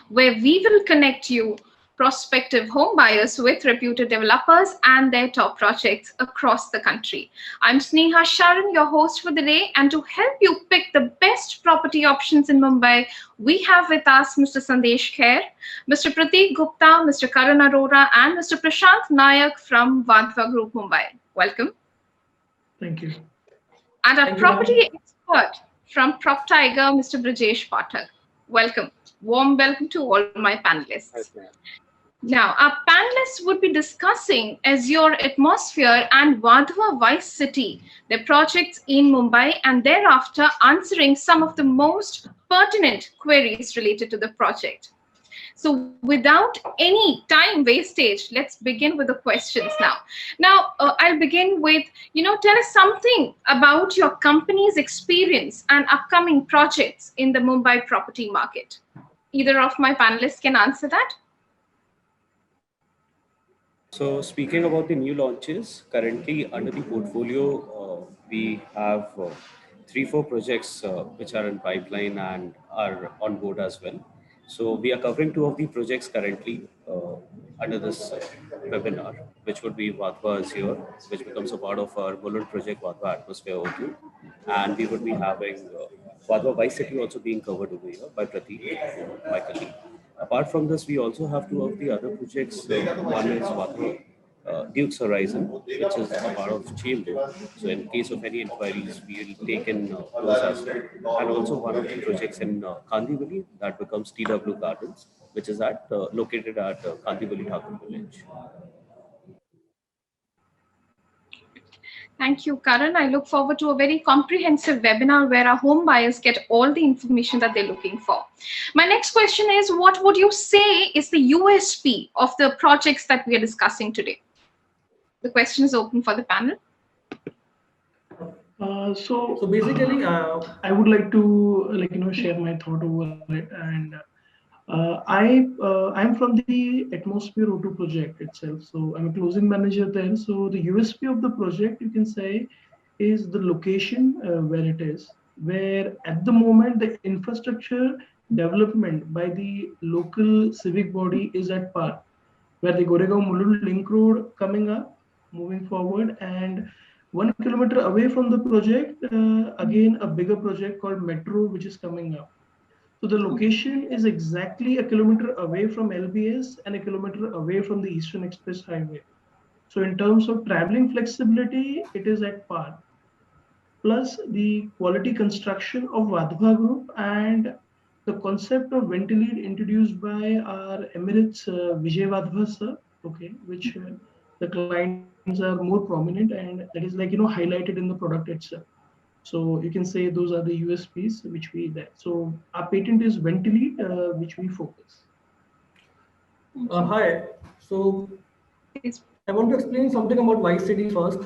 where we will connect you, prospective home buyers, with reputed developers and their top projects across the country. I'm Sneha Sharan, your host for the day, and to help you pick the best property options in Mumbai, we have with us Mr. Sandesh Khair, Mr. Prateek Gupta, Mr. Karan Arora, and Mr. Prashant Nayak from Vadhva Group Mumbai. Welcome. Thank you. And our Thank you, property ma'am. expert from Prop Tiger, Mr. Brajesh Pathak. Welcome. Warm welcome to all my panelists. Yes, ma'am. Now, our panelists would be discussing Azure Atmosphere and Vadhva Vice City, their projects in Mumbai, and thereafter answering some of the most pertinent queries related to the project. So without any time wastage, let's begin with the questions now. I'll begin with, tell us something about your company's experience and upcoming projects in the Mumbai property market. Either of my panelists can answer that. So speaking about the new launches, currently under the portfolio, we have 3-4 projects which are in pipeline and are on board as well. So we are covering 2 of the projects currently under this webinar, which would be Vadhva Azure, which becomes a part of our Bullet project Vadhva Atmosphere O2, and we would be having Vadhva Vice City also being covered over here by Prateek, my colleague. Apart from this, we also have 2 of the other projects. One is Vadhva Duke's Horizon, which is a part of Chambers. So in case of any inquiries, we will take in those as well. And also one of the projects in Kandivali that becomes TW Gardens, which is located at Kandivali Thakur Village. Thank you, Karan. I look forward to a very comprehensive webinar where our home buyers get all the information that they're looking for. My next question is, what would you say is the USP of the projects that we are discussing today? The question is open for the panel. So basically, I would like to share my thought over it, and I'm from the Atmosphere O2 project itself. So I'm a closing manager there. So the USP of the project, you can say, is the location where it is, where at the moment the infrastructure development by the local civic body is at par, where the Goregaon Mulund link road coming up, moving forward, and 1 kilometer away from the project, again a bigger project called Metro, which is coming up. So the location is exactly 1 kilometer away from LBS and 1 kilometer away from the Eastern Express Highway. So in terms of traveling flexibility, it is at par. Plus the quality construction of Vadhva Group and the concept of Ventilate introduced by our Emirates Vijay Vadhva sir, okay, which the clients are more prominent, and that is highlighted in the product itself. So you can say those are the USPs which we there. So our patent is Ventilate, which we focus. Hi. So Please. I want to explain something about Vice City first.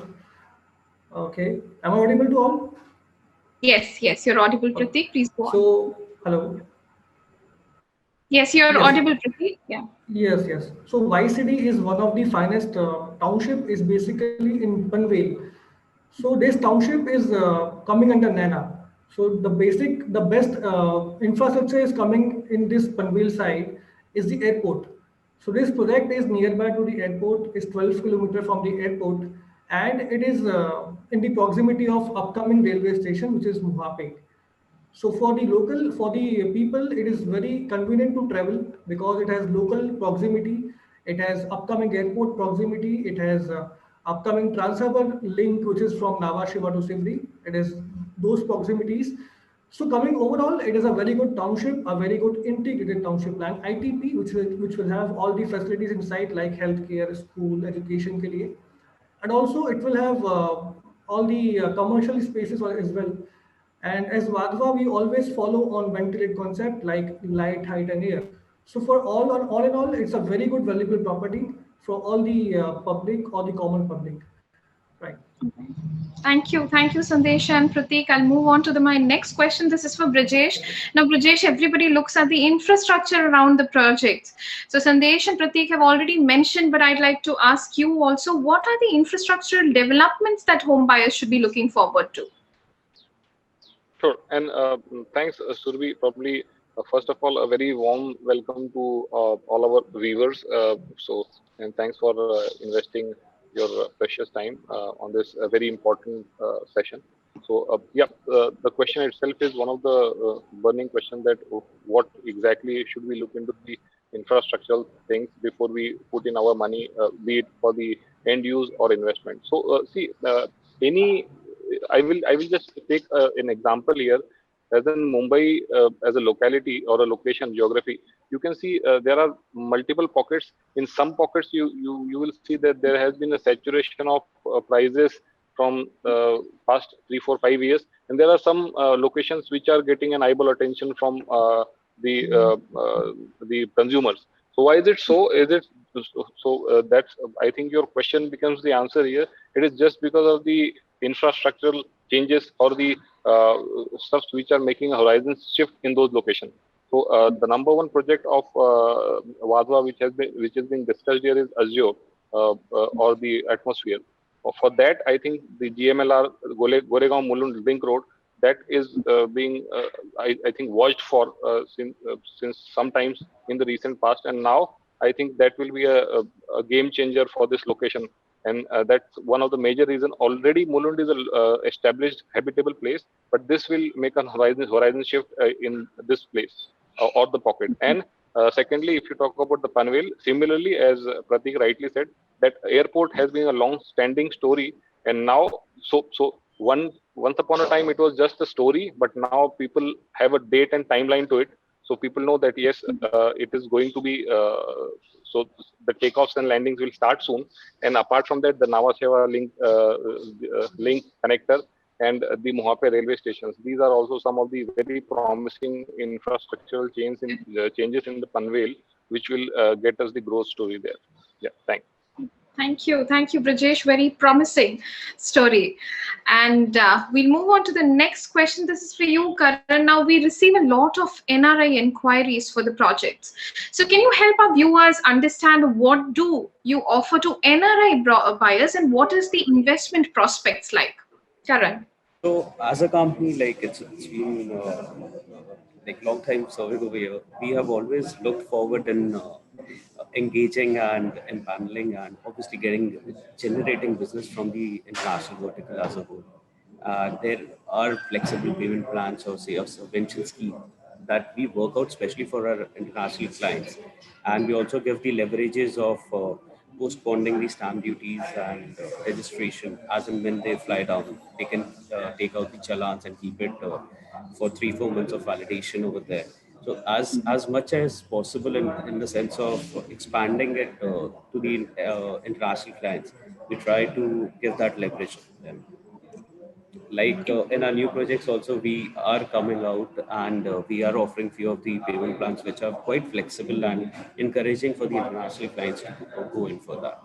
Okay. Am I audible to all? Yes, you're audible, Prateek. Please go on. So, hello. Yes, you're Yes. audible, Prateek. Yeah. Yes. So Vice City is one of the finest township is basically in Panvel. So this township is coming under NANA. So the best infrastructure is coming in this Panvel side is the airport. So this project is nearby to the airport, is 12 kilometers from the airport, and it is in the proximity of upcoming railway station, which is Mohapet. So for the people, it is very convenient to travel because it has local proximity, it has upcoming airport proximity, it has upcoming transfer link, which is from Nhava Sheva to Sindri. It is those proximities. So coming overall, it is a very good township, a very good integrated township plan, ITP, which will have all the facilities inside like healthcare, school, education के लिए. And also it will have all the commercial spaces as well. And as Vadhva, we always follow on ventilate concept like light, height, and air. So for all in all, it's a very good valuable property for all the public or the common public, right? Thank you, Sandesh and Prateek. I'll move on to my next question. This is for Brajesh. Now, Brajesh, everybody looks at the infrastructure around the projects. So, Sandesh and Prateek have already mentioned, but I'd like to ask you also, what are the infrastructural developments that home buyers should be looking forward to? Sure. And thanks, Surabhi. Probably First of all, a very warm welcome to all our viewers. And thanks for investing your precious time on this very important session. The question itself is one of the burning questions that what exactly should we look into the infrastructural things before we put in our money, be it for the end use or investment. Any I will just take an example here. As in Mumbai, as a locality or a location geography, you can see there are multiple pockets. In some pockets, you will see that there has been a saturation of prices from past 3, 4, 5 years, and there are some locations which are getting an eyeball attention from the consumers. So why is it so? Is it so? That's I think your question becomes the answer here. It is just because of the infrastructural changes or the stuff which are making a horizon shift in those locations. So the number one project of Vadhva which has been discussed here is Azure or the atmosphere. For that, I think the GMLR Goregaon Mulund Link Road that is being I think watched for since sometimes in the recent past, and now I think that will be a game changer for this location. And that's one of the major reasons. Already Mulund is a established habitable place, but this will make a horizon shift in this place or the pocket. And secondly, if you talk about the Panvel, similarly, as Pratik rightly said, that airport has been a long-standing story, and now once upon a time it was just a story, but now people have a date and timeline to it. So people know that yes, it is going to be. So the takeoffs and landings will start soon. And apart from that, the Nhava Sheva link connector and the Mohape railway stations. These are also some of the very promising infrastructural changes in the Panvel, which will get us the growth story there. Yeah, thanks. Thank you, Brajesh. Very promising story. And we'll move on to the next question. This is for you, Karan. Now, we receive a lot of NRI inquiries for the projects. So can you help our viewers understand what do you offer to NRI buyers and what is the investment prospects like? Karan. So as a company, like it's been like long time serving over here, we have always looked forward in engaging and empaneling and obviously generating business from the international vertical as a whole. There are flexible payment plans or say a subvention scheme that we work out especially for our international clients, and we also give the leverages of postponing the stamp duties and registration as and when they fly down. They can take out the challans and keep it for 3, 4 months of validation over there. So as much as possible in the sense of expanding it to the international clients, we try to give that leverage to them. Like in our new projects also, we are coming out and we are offering few of the payment plans which are quite flexible and encouraging for the international clients to go in for that.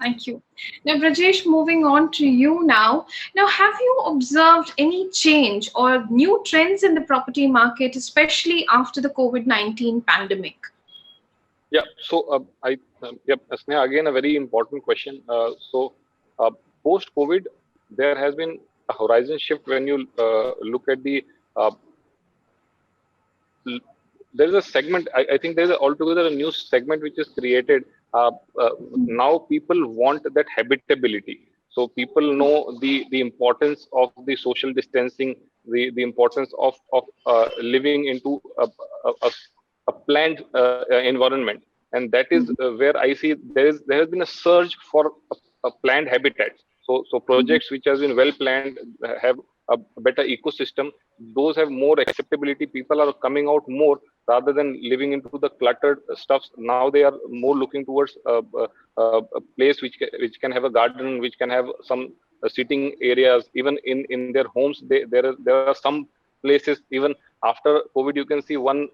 Thank you. Now, Brajesh, moving on to you now. Now, have you observed any change or new trends in the property market, especially after the COVID-19 pandemic? Yeah, so Sneha, again, a very important question. Post-COVID, there has been a horizon shift when you look at the there is a segment. I think there is altogether a new segment which is created. Now people want that habitability. So people know the importance of the social distancing, the importance of living into a planned environment, and that is where I see there has been a surge for a planned habitat. So projects which has been well planned have a better ecosystem. Those have more acceptability. People are coming out more rather than living into the cluttered stuffs. Now they are more looking towards a place which can have a garden, which can have some sitting areas. Even in their homes, there are some places. Even after COVID, you can see one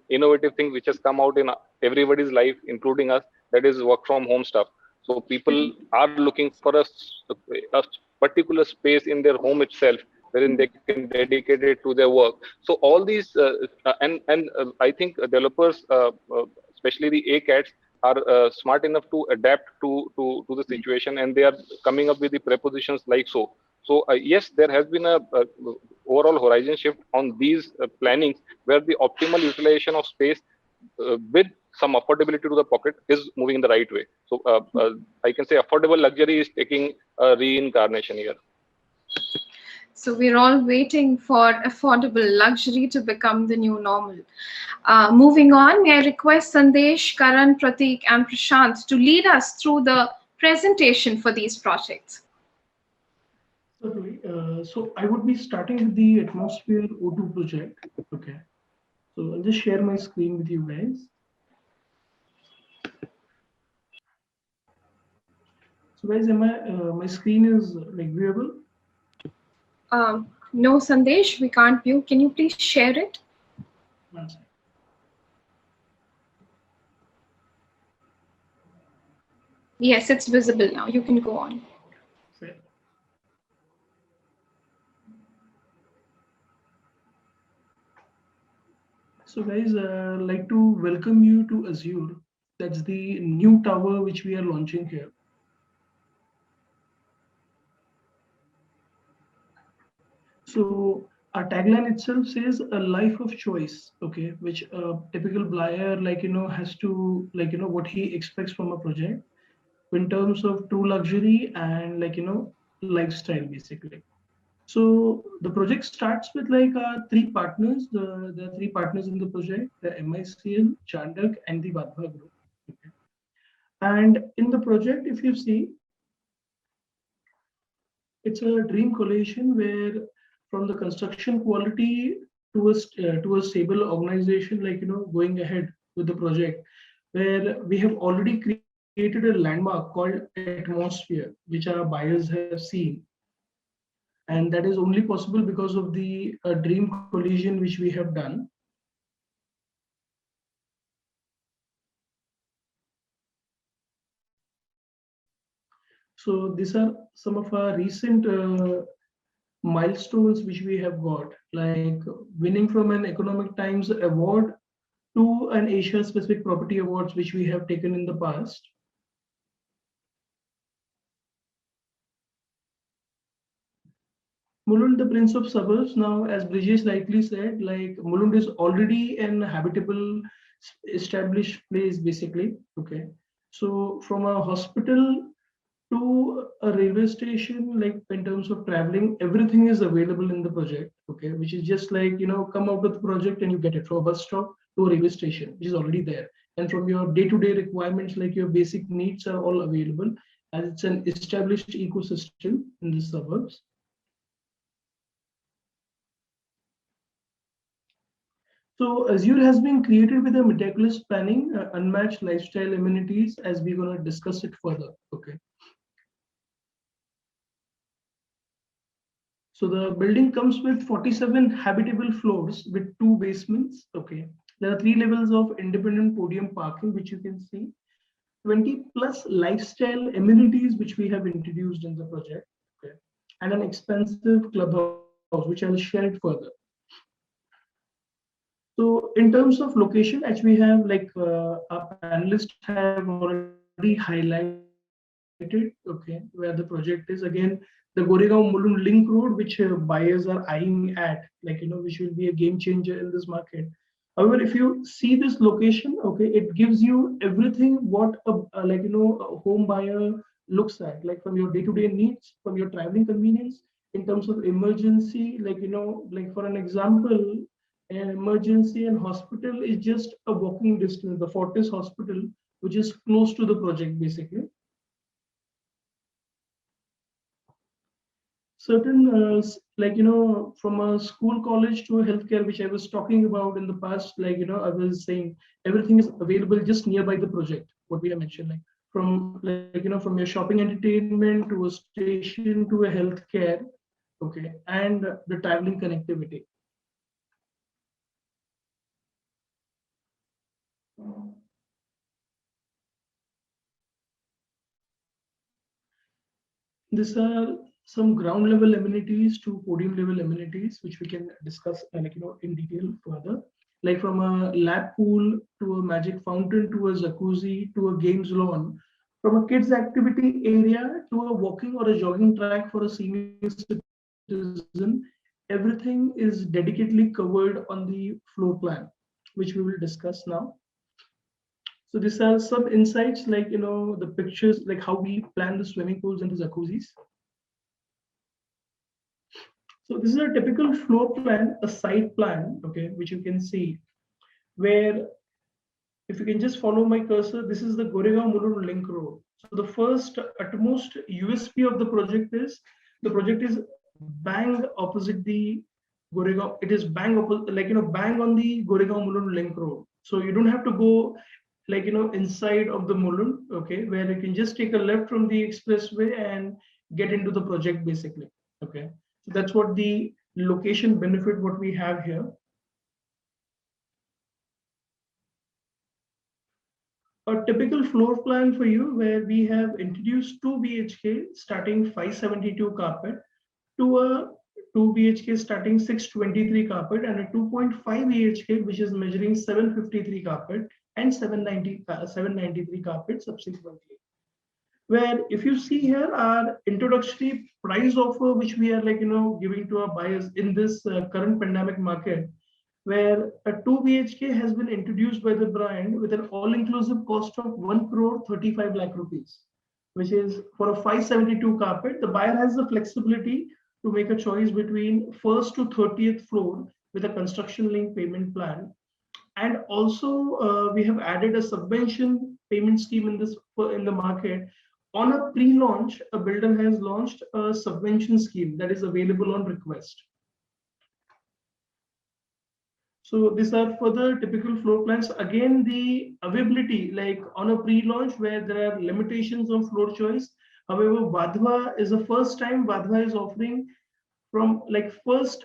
innovative thing which has come out in everybody's life, including us. That is work from home stuff. So people are looking for a particular space in their home itself, wherein they can dedicate it to their work. So all these, and I think developers, especially the ACATs, are smart enough to adapt to the situation, and they are coming up with the prepositions like so. So yes, there has been a overall horizon shift on these plannings where the optimal utilization of space with some affordability to the pocket is moving in the right way. So I can say affordable luxury is taking a reincarnation here. So we're all waiting for affordable luxury to become the new normal. Moving on, may I request Sandesh, Karan, Pratik, and Prashant to lead us through the presentation for these projects. Certainly. So I would be starting with the Atmosphere O2 project. Okay. So I'll just share my screen with you guys. So guys, my screen is like viewable? No, Sandesh, we can't view. Can you please share it? One second. Yes, it's visible now. You can go on. Fair. So guys, I'd like to welcome you to Azure. That's the new tower which we are launching here. So our tagline itself says a life of choice, okay, which a typical buyer has to what he expects from a project in terms of true luxury and lifestyle basically. So the project starts with three partners. There are three partners in the project: the MICL, Chandak, and the Vadhva Group. Okay. And in the project, if you see, it's a dream collation where, from the construction quality to a stable organization, going ahead with the project, where we have already created a landmark called Atmosphere, which our buyers have seen. And that is only possible because of the dream collision which we have done. So these are some of our recent milestones which we have got, like winning from an Economic Times award to an Asia Specific Property Awards which we have taken in the past. Mulund, the Prince of Suburbs. Now, as Brijesh rightly said, Mulund is already an habitable, established place, basically. Okay, so from a hospital to a railway station, like in terms of traveling, everything is available in the project. Okay, which is just come out with the project and you get it from a bus stop to a railway station, which is already there. And from your day-to-day requirements, like your basic needs, are all available, as it's an established ecosystem in the suburbs. So Azure has been created with a meticulous planning, unmatched lifestyle amenities, as we're going to discuss it further. Okay. So the building comes with 47 habitable floors with 2 basements. Okay. There are 3 levels of independent podium parking, which you can see. 20 plus lifestyle amenities, which we have introduced in the project. Okay. And an expensive clubhouse, which I'll share it further. So in terms of location, as we have our panelists have already highlighted, okay, where the project is, again, the Goregaon Mulund Link Road, which buyers are eyeing at, which will be a game changer in this market. However, if you see this location, okay, it gives you everything what a home buyer looks at, like from your day-to-day needs, from your traveling convenience, in terms of emergency, for an example, an emergency and hospital is just a walking distance, the Fortis Hospital, which is close to the project, basically. Certain, from a school, college to a healthcare, which I was talking about in the past, I was saying everything is available just nearby the project, what we have mentioned, from from your shopping entertainment to a station to a healthcare, okay, and the traveling connectivity. These are some ground level amenities to podium level amenities, which we can discuss in detail further. Like from a lap pool to a magic fountain to a jacuzzi to a games lawn, from a kids activity area to a walking or a jogging track for a senior citizen, everything is dedicatedly covered on the floor plan, which we will discuss now. So these are some insights, like, you know, the pictures, like how we plan the swimming pools and the jacuzzis. So this is a typical floor plan, a site plan, okay, which you can see, where if you can just follow my cursor, this is the Goregaon Mulund link road. So the first utmost USP of the project is bang opposite the Goregaon. It is bang opposite, like, you know, bang on the Goregaon Mulund link road. So you don't have to go, like, you know, inside of the Mulund, okay, where you can just take a left from the expressway and get into the project basically, okay. So that's what the location benefit what we have here. A typical floor plan for you, where we have introduced 2 BHK starting 572 carpet to a 2 BHK starting 623 carpet and a 2.5 BHK which is measuring 753 carpet and 793 carpet subsequently. Where if you see here our introductory price offer which we are, like, you know, giving to our buyers in this current pandemic market, where a 2 BHK has been introduced by the brand with an all-inclusive cost of 1 crore 35 lakh rupees, which is for a 572 carpet. The buyer has the flexibility to make a choice between 1st to 30th floor with a construction link payment plan. And also we have added a subvention payment scheme in the market. On a pre-launch, a builder has launched a subvention scheme that is available on request. So these are for the typical floor plans. Again, the availability, like on a pre-launch where there are limitations on floor choice. However, Vadhva is the first time Vadhva is offering from like 1st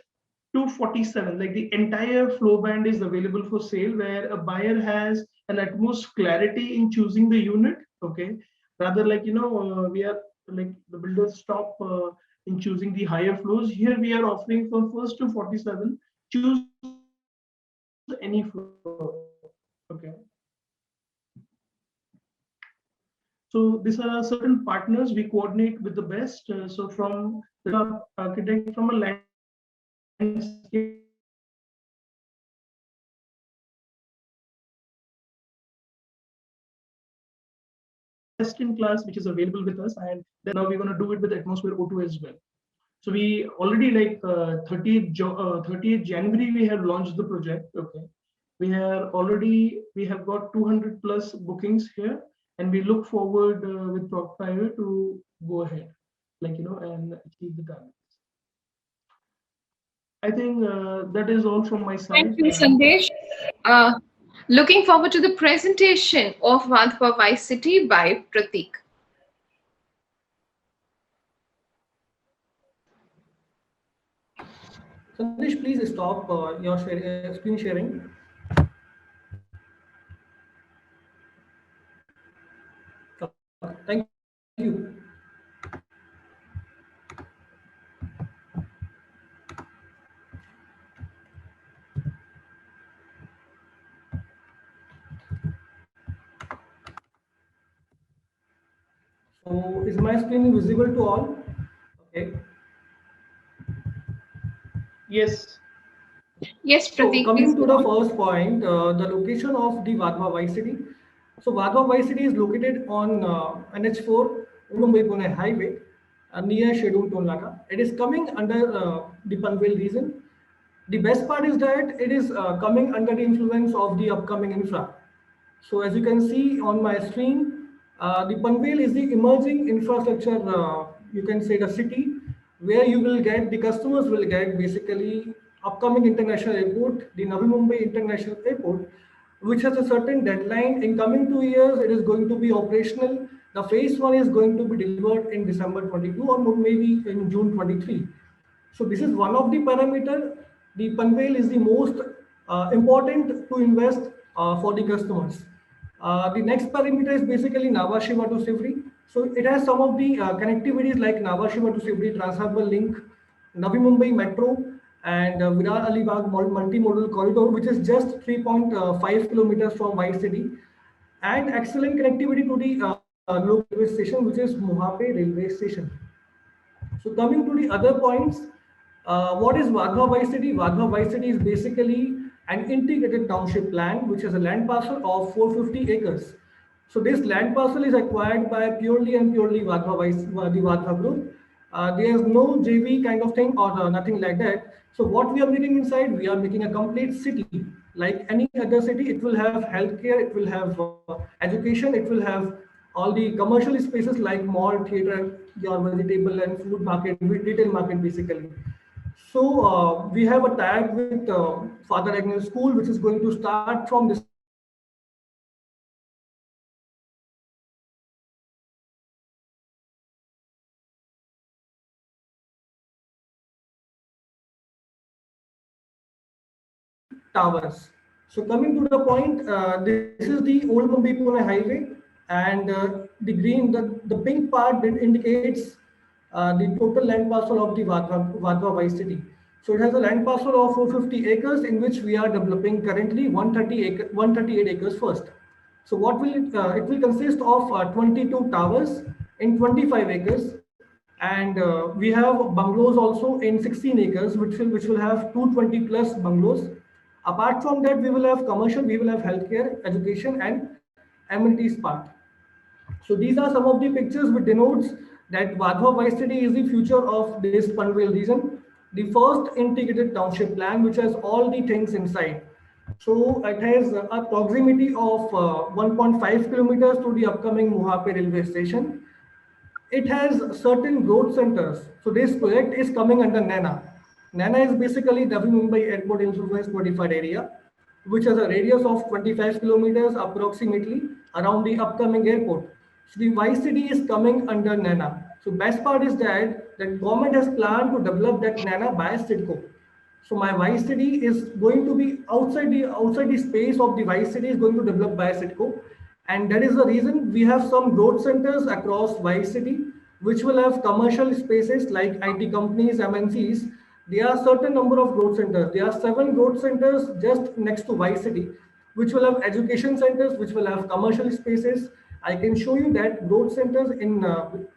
to 47, like the entire floor band is available for sale, where a buyer has an utmost clarity in choosing the unit, okay. Rather, like, you know, we are like the builders stop in choosing the higher floors. Here we are offering from 1st to 47, choose any floor, okay. So these are certain partners we coordinate with the best. So from the architect, from a landscape best in class, which is available with us, and then now we're going to do it with Atmosphere O2 as well. So we already, like 30th January we have launched the project, okay. We have got 200 plus bookings here, and we look forward with ProcFire to go ahead, like, you know, and achieve the targets. I think that is all from my side. Thank you, Sandesh. Looking forward to the presentation of Vadhva Vice City by Pratik. Sandesh, please stop your screen sharing. Thank you. So is my screen visible to all? Okay. Yes. Yes, So Pratik. coming to go the on. first point, the location of the Vadhva Vice City. So Vadhva Vice City is located on NH4 Mumbai-Pune highway near Scheduled Toll Naga. It is coming under the Panvel region. The best part is that it is coming under the influence of the upcoming infra. So as you can see on my screen, the Panvel is the emerging infrastructure, you can say the city, where you will get, the customers will get basically upcoming international airport, the Navi Mumbai International Airport, which has a certain deadline. In coming 2 years, it is going to be operational. The phase 1 is going to be delivered in December 22 or maybe in June 23. So this is one of the parameter. The Panvel is the most important to invest for the customers. The next parameter is basically Nhava Sheva to Sivri. So it has some of the connectivities like Nhava Sheva to Sivri, Trans-Harbour Link, Navi Mumbai Metro, and Virar Alibag multimodal corridor, which is just 3.5 kilometers from White City, and excellent connectivity to the local railway station, which is Mohape railway station. So coming to the other points, what is Vadhav Vice City? Vadhav Vice City is basically an integrated township plan, which is a land parcel of 450 acres. So this land parcel is acquired by purely and purely the Vadhav group. There is no JV kind of thing or nothing like that. So what we are making inside, we are making a complete city. Like any other city, it will have healthcare, it will have education, it will have all the commercial spaces like mall, theater, your vegetable and food market, retail market basically. So we have a tag with Father Agnes School, which is going to start from this towers. So coming to the point, this is the old Mumbai Pune highway, and the green, the pink part that indicates the total land parcel of the Vadhav Vice City. So it has a land parcel of 450 acres in which we are developing currently 138 acres first. So what will it will consist of 22 towers in 25 acres, and we have bungalows also in 16 acres, which will have 220 plus bungalows. Apart from that, we will have commercial, we will have healthcare, education, and amenities part. So these are some of the pictures which denotes that Vadhav Vice City is the future of this Panvel region, the first integrated township plan which has all the things inside. So it has a proximity of 1.5 kilometers to the upcoming Mohape railway station. It has certain growth centers. So this project is coming under NANA. NANA is basically Navi Mumbai Airport Influence Notified Area, which has a radius of 25 kilometers approximately around the upcoming airport. So the Vice City is coming under NANA. So best part is that the government has planned to develop that NANA by CIDCO. So my Vice City is going to be outside the space of the Vice City is going to develop by CIDCO, and that is the reason we have some growth centers across Vice City, which will have commercial spaces like IT companies, MNCs. There are certain number of growth centers. There are 7 growth centers just next to Vice City, which will have education centers, which will have commercial spaces. I can show you that growth centers in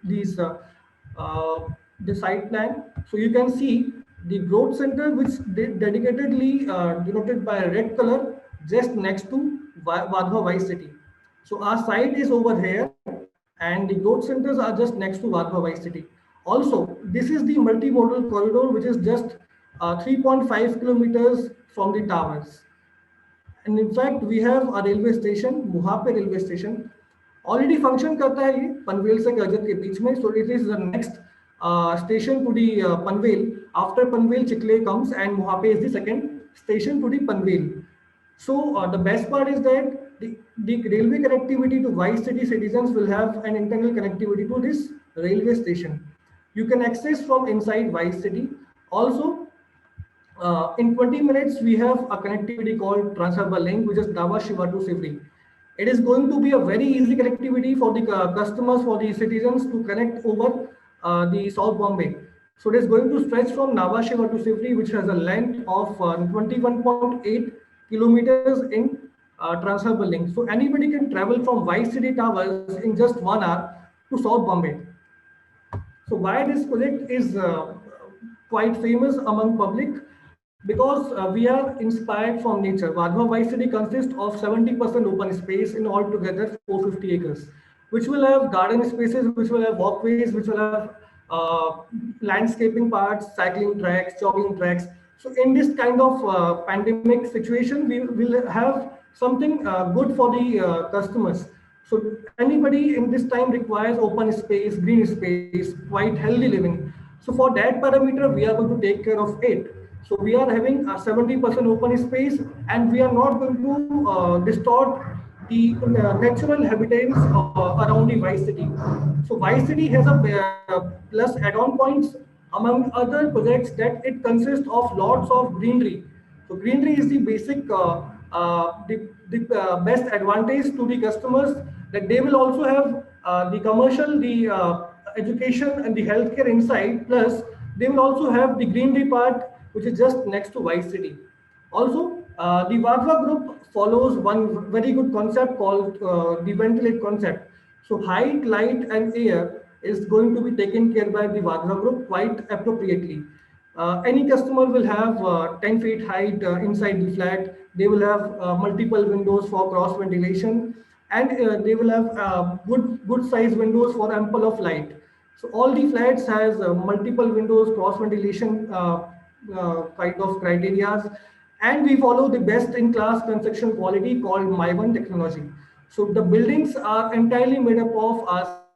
these the site plan. So you can see the growth center, which dedicatedly denoted by a red color, just next to Vadhav Vice City. So our site is over here, and the growth centers are just next to Vadhav Vice City. Also, this is the multimodal corridor, which is just 3.5 kilometers from the towers. And in fact, we have a railway station, Mohape railway station, already function करता है ये पनवेल से कर्जत के बीच में. So it is the next station to the Panvel. After Panvel, Chikle comes, and Mohape is the second station to the Panvel. So the best part is that the railway connectivity to Vice City citizens will have an internal connectivity to this railway station. You can access from inside Vice City. Also, in 20 minutes, we have a connectivity called Trans-Harbour Link, which is Nhava Sheva to Sivri. It is going to be a very easy connectivity for the customers, for the citizens to connect over the South Bombay. So it is going to stretch from Nhava Sheva to Sivri, which has a length of 21.8 kilometers in Trans-Harbour Link. So anybody can travel from Vice City Towers in just 1 hour to South Bombay. So why this project is quite famous among public? Because we are inspired from nature. Vadhav Vice City consists of 70% open space in altogether 450 acres, which will have garden spaces, which will have walkways, which will have landscaping parts, cycling tracks, jogging tracks. So in this kind of pandemic situation, we will have something good for the customers. So anybody in this time requires open space, green space, quite healthy living. So for that parameter, we are going to take care of it. So we are having a 70% open space, and we are not going to distort the natural habitats around the Vice City. So Vice City has a plus add-on points among other projects, that it consists of lots of greenery. So greenery is the basic, best advantage to the customers, that they will also have the commercial, the education and the healthcare inside, plus they will also have the greenery part, which is just next to Vice City. Also, the Vadhav group follows one very good concept called the ventilate concept. So height, light, and air is going to be taken care by the Vadra Group quite appropriately. Any customer will have 10 feet height inside the flat. They will have multiple windows for cross ventilation, and they will have good size windows for ample of light. So all the flats has multiple windows, cross ventilation kind of criterias, and we follow the best in class construction quality called MY1 technology. So the buildings are entirely made up of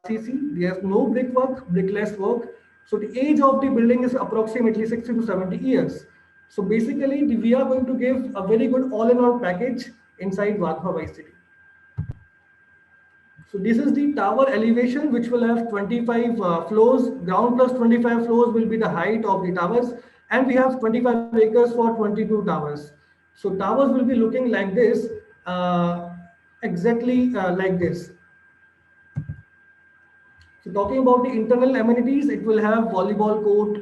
RCC. There's no brickwork, brickless work. So the age of the building is approximately 60 to 70 years. So basically, we are going to give a very good all-in-all package inside Vadhavan Vice City. So this is the tower elevation, which will have 25 floors. Ground plus 25 floors will be the height of the towers, and we have 25 acres for 22 towers. So towers will be looking like this, exactly like this. So talking about the internal amenities, it will have volleyball court,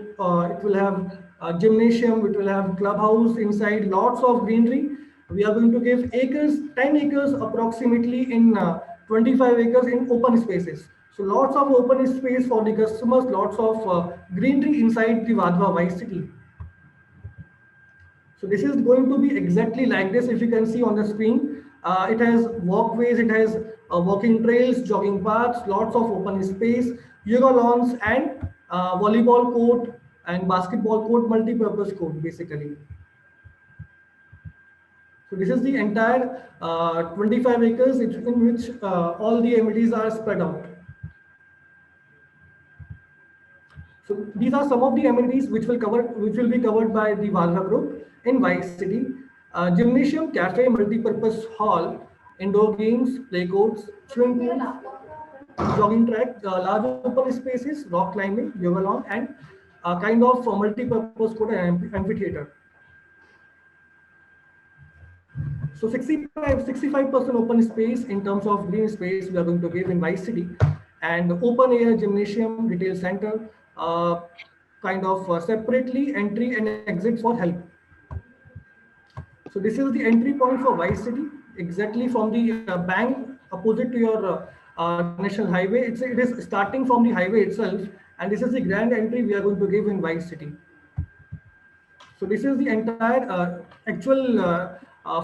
it will have gymnasium, it will have clubhouse inside, lots of greenery. We are going to give acres, 10 acres approximately in 25 acres in open spaces. So lots of open space for the customers, lots of greenery inside the Vadhavan Vice City. So this is going to be exactly like this. If you can see on the screen, it has walkways, it has walking trails, jogging paths, lots of open space, yoga lawns, and volleyball court and basketball court, multi-purpose court, basically. So this is the entire 25 acres in which all the amenities are spread out. So these are some of the amenities which will be covered by the Vadhavan Group in Vice City. Gymnasium, cafe, multi-purpose hall, indoor games, play courts, swimming pools, jogging track, large open spaces, rock climbing, yoga lawn, and kind of multi-purpose court and amphitheater. So 65% open space in terms of green space we are going to give in Vice City, and open air gymnasium, retail center, kind of separately entry and exits for help. So this is the entry point for Vice City, exactly from the bank opposite to your national highway. It is starting from the highway itself, and this is the grand entry we are going to give in Vice City. So this is the entire actual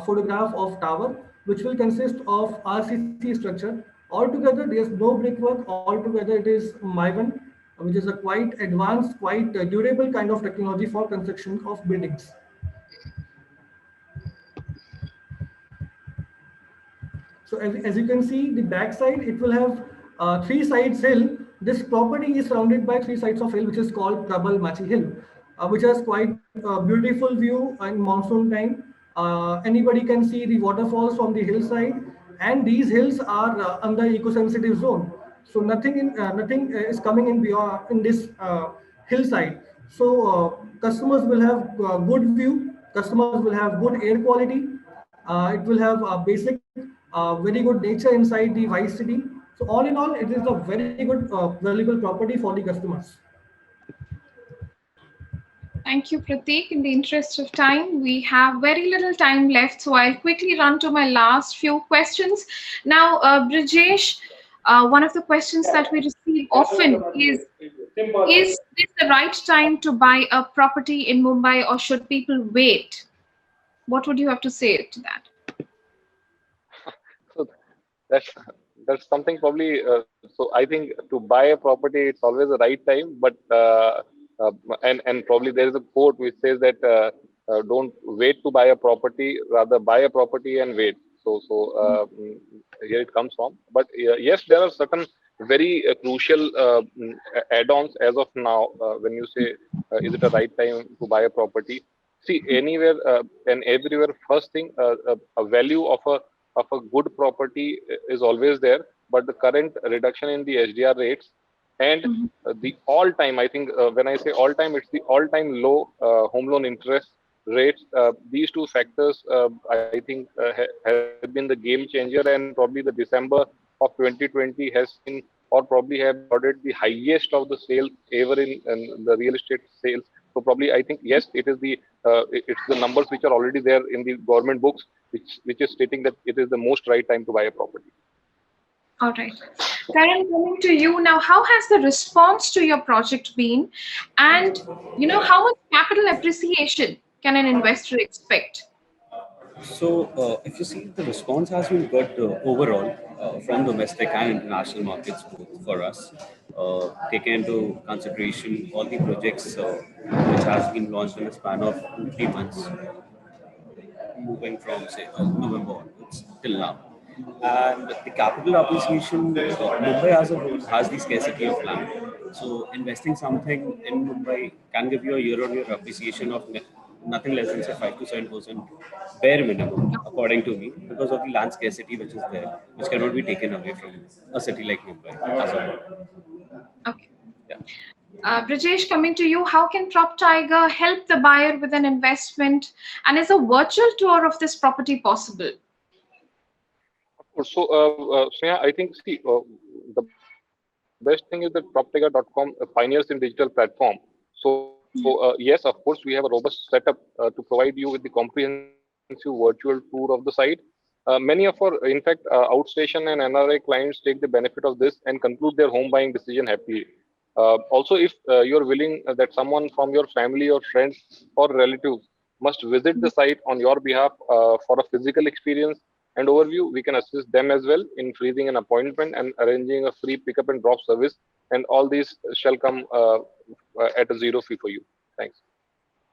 photograph of tower, which will consist of RCC structure. Altogether, there is no brickwork. Altogether, it is MY1, which is a quite advanced, quite durable kind of technology for construction of buildings. So as you can see, the back side, it will have 3 sides hill. This property is surrounded by 3 sides of hill, which is called Prabal Machi Hill, which has quite a beautiful view in monsoon time. Anybody can see the waterfalls from the hillside, and these hills are under eco-sensitive zone. So nothing is coming in beyond in this hillside. So customers will have good view. Customers will have good air quality. It will have a basic, very good nature inside the Vice City. So all in all, it is a very good, valuable property for the customers. Thank you, Prateek. In the interest of time, we have very little time left, so I'll quickly run to my last few questions. Now, Brijesh, one of the questions that we receive often is this the right time to buy a property in Mumbai, or should people wait? What would you have to say to that? So that's something probably. So I think to buy a property, it's always the right time, but and probably there is a quote which says that don't wait to buy a property, rather buy a property and wait. So here it comes from. But yes, there are certain very crucial add-ons as of now. When you say is it a right time to buy a property? See, anywhere and everywhere, first thing, a value of a good property is always there, but the current reduction in the HDR rates and the all-time, I think when I say all-time, it's the all-time low home loan interest rates. These two factors, I think, have been the game changer, and probably the December of 2020 has been, or probably have recorded the highest of the sales ever in the real estate sales. So probably I think yes, it is it's the numbers which are already there in the government books, which is stating that it is the most right time to buy a property. All right. Karan, coming to you now, how has the response to your project been? And, how much capital appreciation can an investor expect? So, if you see, the response has been good overall from domestic and international markets both for us. Taking into consideration all the projects which has been launched in a span of 2 3 months, moving from say November onwards till now. And the capital appreciation, Mumbai as a whole has the scarcity of land. So investing something in Mumbai can give you a year-on-year appreciation of nothing less than say 5 to 7% bare minimum, according to me, because of the land scarcity which is there, which cannot be taken away from a city like Mumbai as a whole. Okay. Yeah. Brajesh, coming to you, how can PropTiger help the buyer with an investment? And is a virtual tour of this property possible? So, Sneha, I think the best thing is that PropTiger.com pioneers in digital platform. So, yes, of course, we have a robust setup to provide you with the comprehensive virtual tour of the site. Many of our, in fact, outstation and NRI clients take the benefit of this and conclude their home buying decision happily. Also, if you're willing that someone from your family or friends or relatives must visit the site on your behalf for a physical experience and overview, we can assist them as well in freezing an appointment and arranging a free pickup and drop service. And all these shall come at a zero fee for you. Thanks.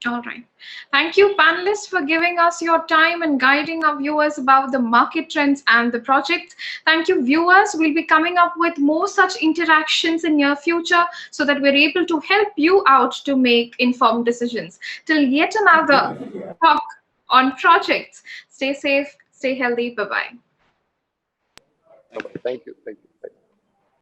All right. Thank you, panelists, for giving us your time and guiding our viewers about the market trends and the projects. Thank you, viewers. We'll be coming up with more such interactions in near future so that we're able to help you out to make informed decisions. Till yet another talk on projects. Stay safe, stay healthy. Bye-bye. Bye-bye. Thank you. Thank you.